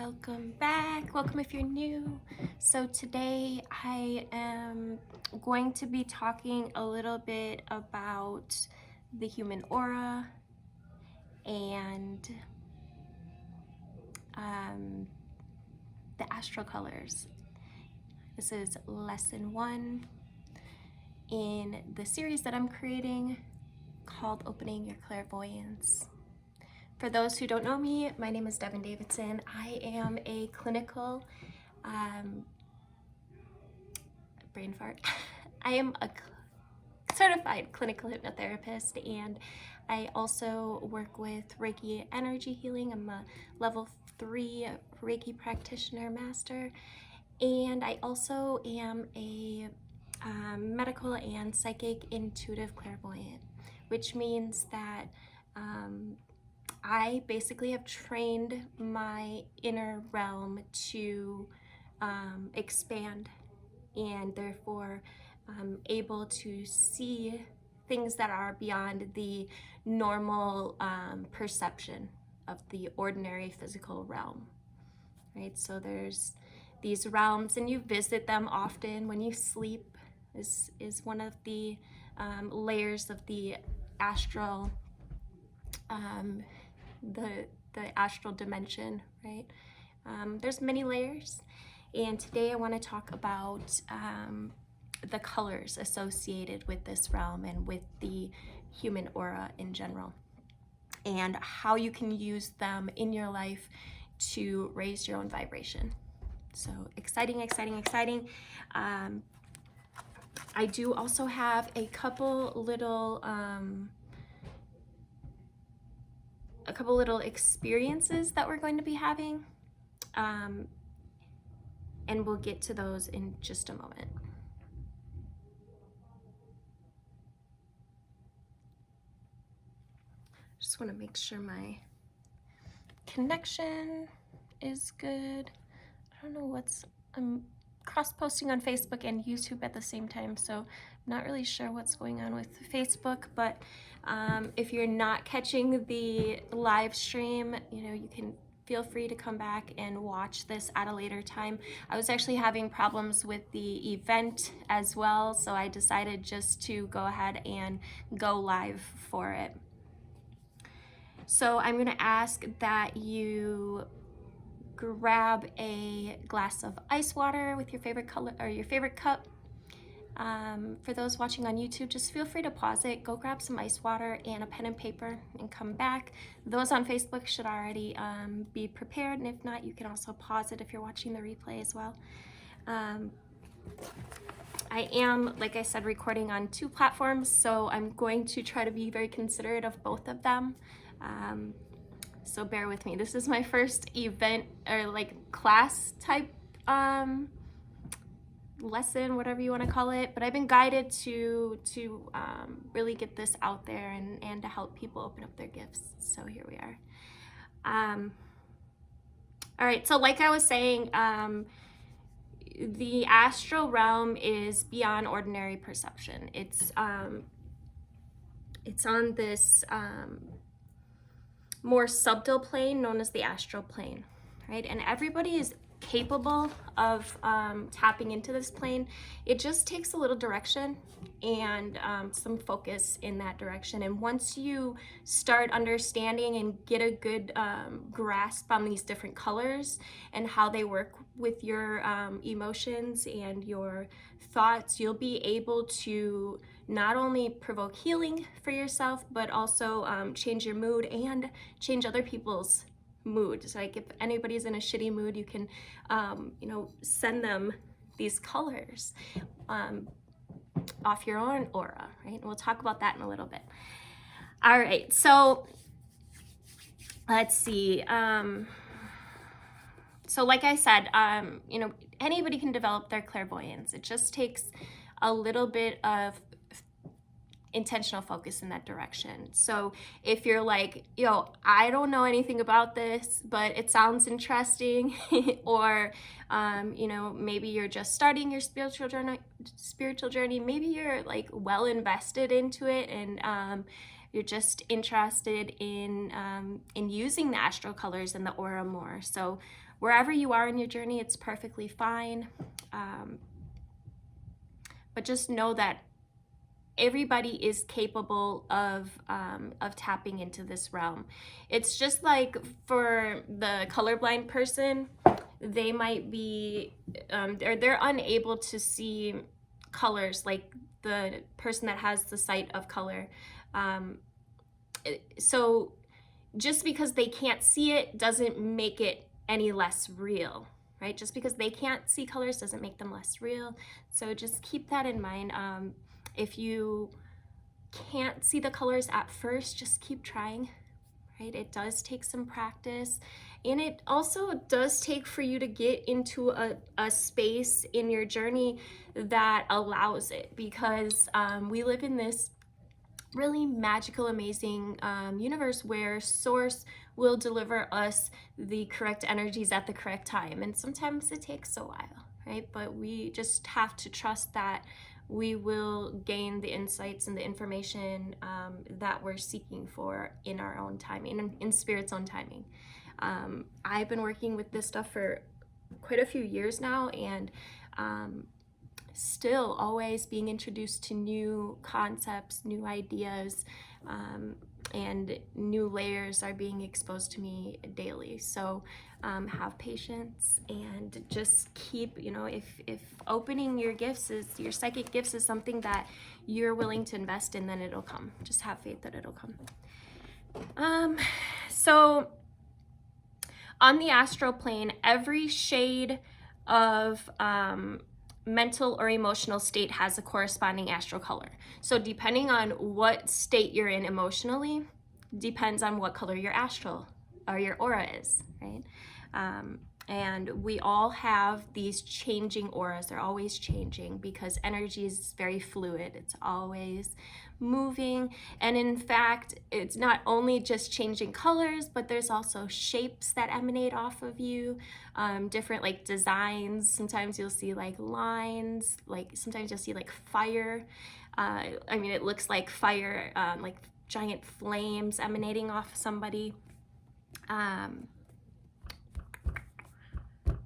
Welcome back. Welcome if you're new. So today I am going to be talking a little bit about the human aura and the astral colors. This is lesson 1 in the series that I'm creating called Opening Your Clairvoyance. For those who don't know me, my name is Devin Davidson. I am a clinical, brain fart. I am a certified clinical hypnotherapist, and I also work with Reiki energy healing. I'm a level 3 Reiki practitioner master, and I also am a medical and psychic intuitive clairvoyant, which means that I basically have trained my inner realm to expand, and therefore I'm able to see things that are beyond the normal perception of the ordinary physical realm, right? So there's these realms, and you visit them often when you sleep. Is one of the layers of the astral the astral dimension, right? There's many layers, and today I want to talk about the colors associated with this realm and with the human aura in general, and how you can use them in your life to raise your own vibration. So exciting, exciting, exciting. I do also have a couple little experiences that we're going to be having, and we'll get to those in just a moment. Just want to make sure my connection is good. I don't know I'm cross-posting on Facebook and YouTube at the same time, so I'm not really sure what's going on with Facebook, but if you're not catching the live stream, you can feel free to come back and watch this at a later time. I was actually having problems with the event as well, so I decided just to go ahead and go live for it. So I'm going to ask that you grab a glass of ice water with your favorite color or your favorite cup. For those watching on YouTube, just feel free to pause it, go grab some ice water and a pen and paper and come back. Those on Facebook should already be prepared, and if not, you can also pause it if you're watching the replay as well. I am, like I said, recording on 2 platforms, so I'm going to try to be very considerate of both of them. So bear with me. This is my first event or class type lesson, whatever you want to call it, but I've been guided to really get this out there and to help people open up their gifts. So here we are. All right, so like I was saying, the astral realm is beyond ordinary perception. It's on this more subtle plane known as the astral plane, right? And everybody is capable of tapping into this plane. It just takes a little direction and some focus in that direction. And once you start understanding and get a good grasp on these different colors and how they work with your emotions and your thoughts, you'll be able to not only provoke healing for yourself, but also change your mood and change other people's mood. So like if anybody's in a shitty mood, you can send them these colors off your own aura, right? And we'll talk about that in a little bit. All right, so let's see. So like I said, anybody can develop their clairvoyance. It just takes a little bit of intentional focus in that direction. So if you're like, I don't know anything about this, but it sounds interesting, or maybe you're just starting your spiritual journey, maybe you're like well invested into it, and you're just interested in using the astral colors and the aura more. So wherever you are in your journey, it's perfectly fine. But just know that everybody is capable of tapping into this realm. It's just like for the colorblind person, they might be, they're unable to see colors like the person that has the sight of color. So just because they can't see it doesn't make it any less real, right? Just because they can't see colors doesn't make them less real. So just keep that in mind. If you can't see the colors at first, just keep trying, right? It does take some practice, and it also does take for you to get into a space in your journey that allows it, because we live in this really magical, amazing universe where source will deliver us the correct energies at the correct time, and sometimes it takes a while, right? But we just have to trust that we will gain the insights and the information that we're seeking for in our own timing, in Spirit's own timing. I've been working with this stuff for quite a few years now, and still always being introduced to new concepts, new ideas, and new layers are being exposed to me daily. So have patience and just keep, if opening your gifts is, your psychic gifts is something that you're willing to invest in, then it'll come. Just have faith that it'll come. So on the astral plane, every shade of mental or emotional state has a corresponding astral color. So depending on what state you're in emotionally, depends on what color your astral or your aura is, right? And we all have these changing auras. They're always changing because energy is very fluid. It's always moving. And in fact, it's not only just changing colors, but there's also shapes that emanate off of you, different like designs. Sometimes you'll see like lines, like sometimes you'll see like fire. It looks like fire, like giant flames emanating off somebody.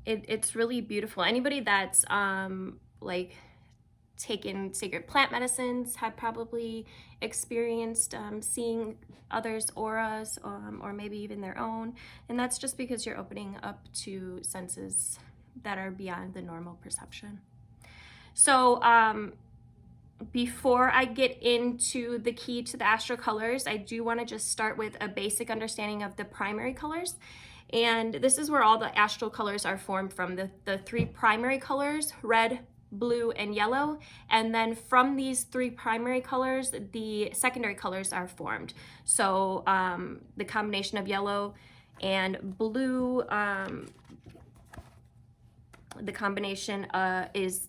It's really beautiful. Anybody that's like taken sacred plant medicines have probably experienced seeing others' auras, or maybe even their own, and that's just because you're opening up to senses that are beyond the normal perception. So before I get into the key to the astral colors, I do want to just start with a basic understanding of the primary colors. And this is where all the astral colors are formed from, the three primary colors, red, blue, and yellow. And then from these three primary colors, the secondary colors are formed. So the combination of yellow and blue, the combination is,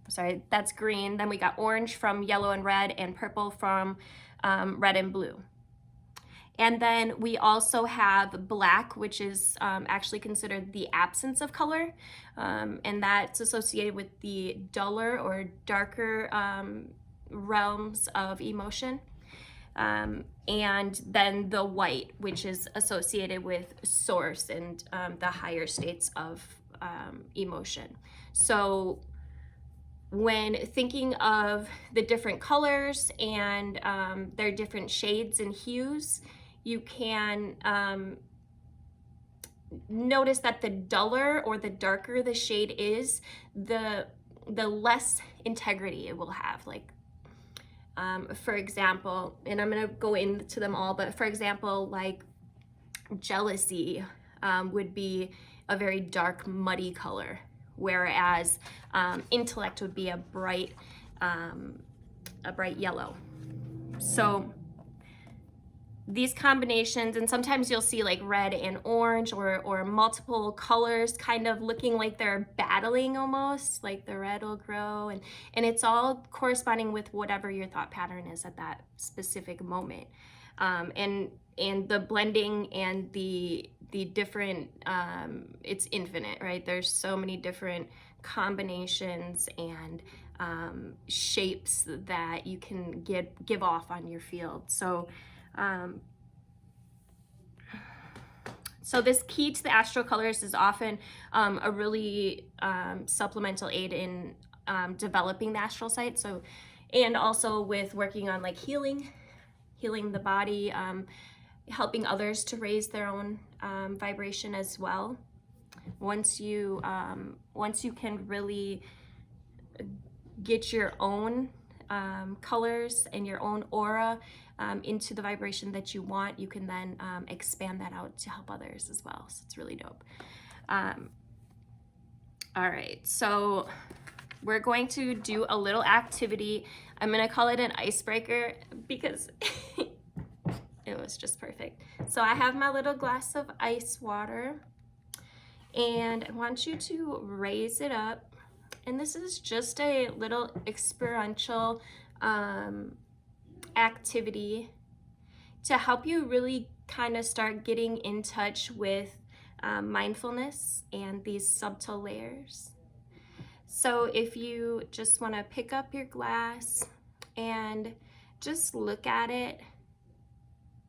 sorry, that's green. Then we got orange from yellow and red, and purple from red and blue. And then we also have black, which is actually considered the absence of color. And that's associated with the duller or darker realms of emotion. And then the white, which is associated with source and the higher states of emotion. So when thinking of the different colors and their different shades and hues, you can notice that the duller or the darker the shade is, the less integrity it will have. Like, for example, and I'm gonna go into them all, but for example, like jealousy would be a very dark, muddy color, whereas intellect would be a bright yellow. So these combinations, and sometimes you'll see like red and orange or multiple colors kind of looking like they're battling almost, like the red will grow, and it's all corresponding with whatever your thought pattern is at that specific moment. And the blending and the different, it's infinite, right? There's so many different combinations and shapes that you can give off on your field. So let's So this key to the astral colors is often a really supplemental aid in developing the astral sight. So, and also with working on like healing the body, helping others to raise their own vibration as well. Once you can really get your own colors and your own aura into the vibration that you want, you can then expand that out to help others as well. So it's really dope. All right, so we're going to do a little activity. I'm gonna call it an icebreaker because it was just perfect. So I have my little glass of ice water, and I want you to raise it up. And this is just a little experiential activity to help you really kind of start getting in touch with mindfulness and these subtle layers. So if you just want to pick up your glass and just look at it,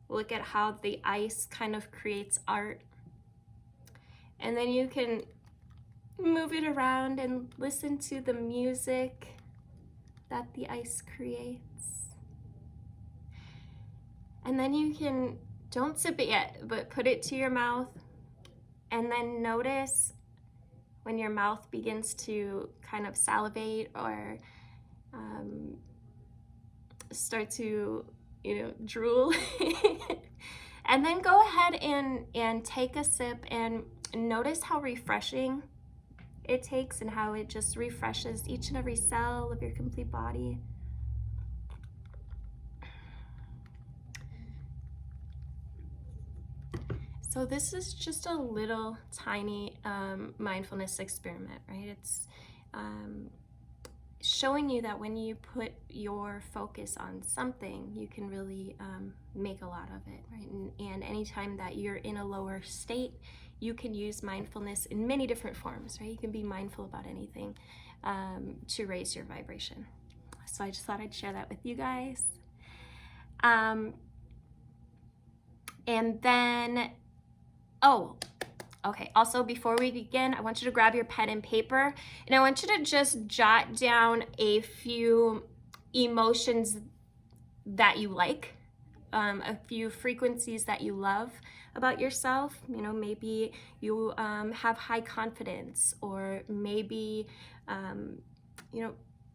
look at how the ice kind of creates art, and then you can move it around and listen to the music that the ice creates. And then you can, don't sip it yet, but put it to your mouth, and then notice when your mouth begins to kind of salivate or start to, drool. And then go ahead and take a sip and notice how refreshing it takes and how it just refreshes each and every cell of your complete body. So this is just a little tiny mindfulness experiment, right? It's showing you that when you put your focus on something, you can really make a lot of it, right? And anytime that you're in a lower state, you can use mindfulness in many different forms, right? You can be mindful about anything to raise your vibration. So I just thought I'd share that with you guys. And then, okay, also before we begin, I want you to grab your pen and paper, and I want you to just jot down a few emotions that you like, a few frequencies that you love about yourself. Maybe you have high confidence, or maybe,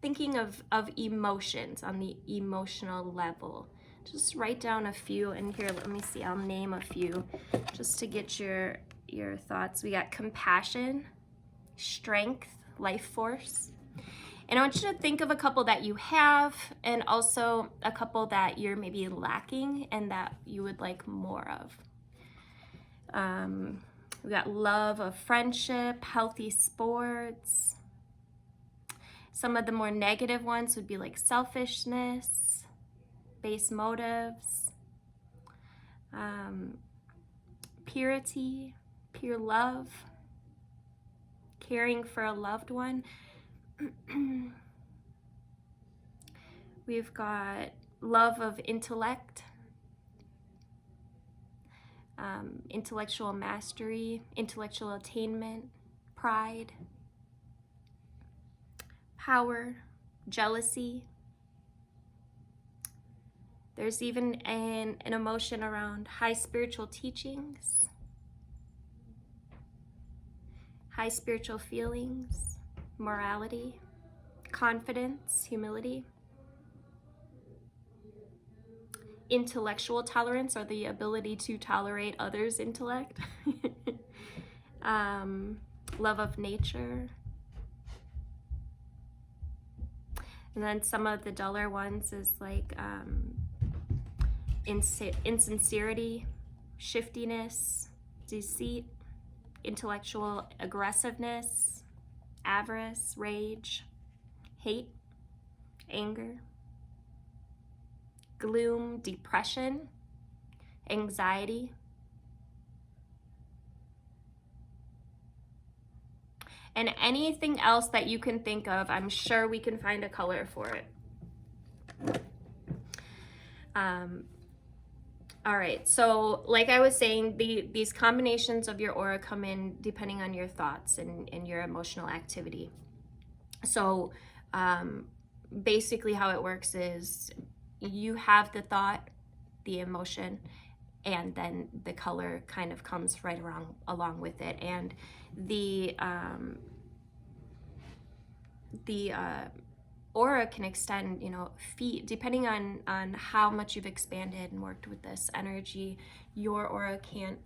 thinking of emotions on the emotional level. Just write down a few, and here, let me see, I'll name a few just to get your thoughts. We got compassion, strength, life force. And I want you to think of a couple that you have, and also a couple that you're maybe lacking and that you would like more of. We got love of friendship, healthy sports. Some of the more negative ones would be like selfishness, base motives, purity, pure love, caring for a loved one. We've got love of intellect, intellectual mastery, intellectual attainment, pride, power, jealousy. There's even an emotion around high spiritual teachings, high spiritual feelings, morality, confidence, humility, intellectual tolerance, or the ability to tolerate others' intellect, love of nature. And then some of the duller ones is like insincerity, shiftiness, deceit, intellectual aggressiveness, avarice, rage, hate, anger, gloom, depression, anxiety, and anything else that you can think of. I'm sure we can find a color for it. All right, so like I was saying, these combinations of your aura come in depending on your thoughts and your emotional activity. So basically how it works is you have the thought, the emotion, and then the color kind of comes right along with it. And the aura can extend, you know, feet, depending on how much you've expanded and worked with this energy. Your aura can't